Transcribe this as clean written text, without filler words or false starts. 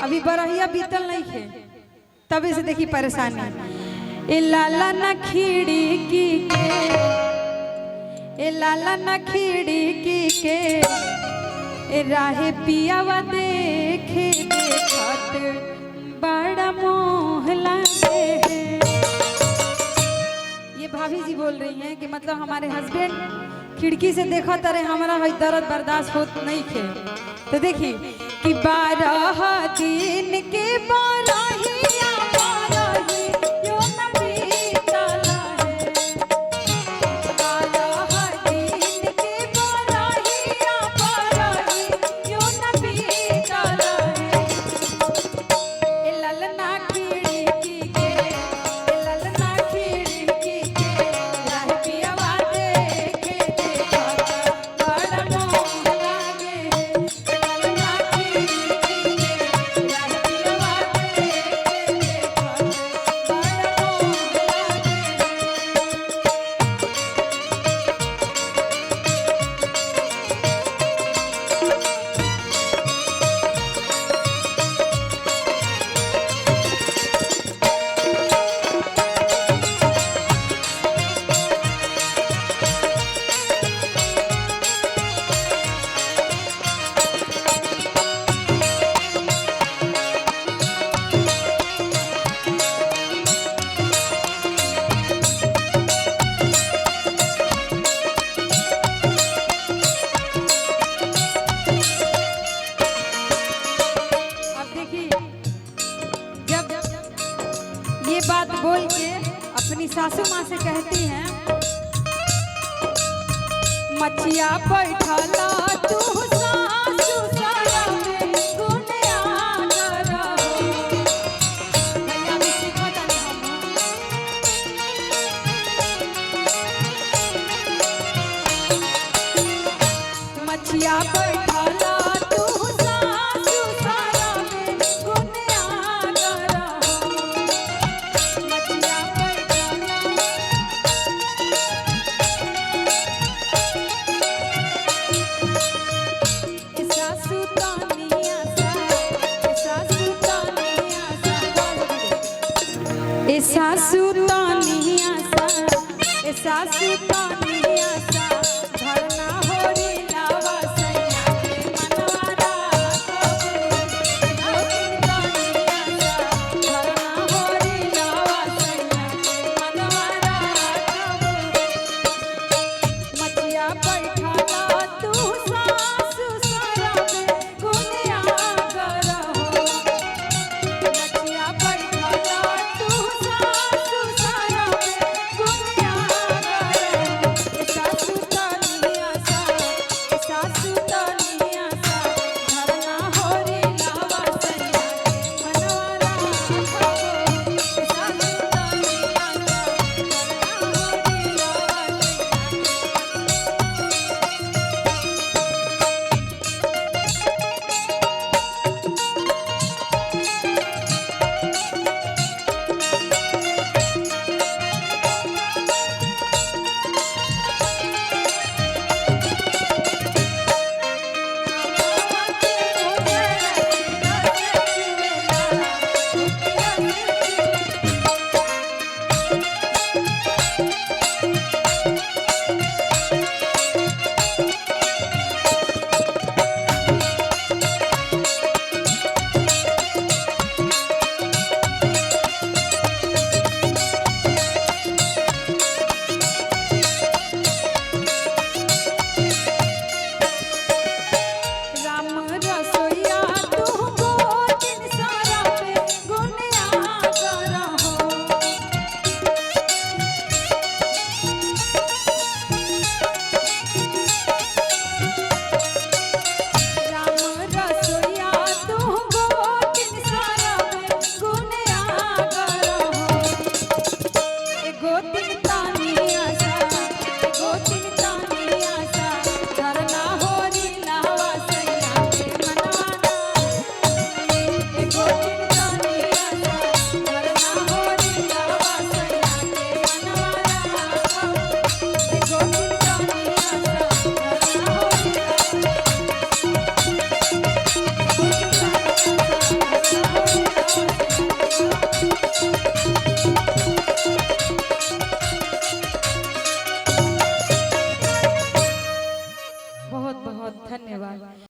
अभी बरहिया बीतल नहीं है, तभी से देखी परेशानी। ए लाला न खिड़की के, ए लाला न खिड़की के, ए राहे पियावा देखे देखत बड़ा मोह लागे है। ये भाभी जी बोल रही हैं कि मतलब हमारे हस्बैंड खिड़की से देखा तारे हमारा है दर्द बर्दाश्त होत नहीं है। तो देखी कि 12 दिन के बारहिया बारही यो न बीतला है। 12 दिन के बारहिया बारही यो न बीतला है। ए ललना खिड़की के, ए ललना खिड़की के, राह पियवा देखे देखत बड़ा मोह लागे है। ए ललना खिड़की के, राह पियवा देखे देखत बड़ा मोह लागे है। अब देखिए, जब ये बात बोल के अपनी सासू माँ से कहती हैं, मचिया बैठला तू सासू साया में गुने आगर हो। भैया भी सीखो तनी हम। मचिया बैठला तू सासू साया में गुने आगर हो। मचिया बैठला ऐसा सुतानिया सा, ऐसा सुतानिया सा, ऐसा सुतानिया सा, ऐसा सुतानिया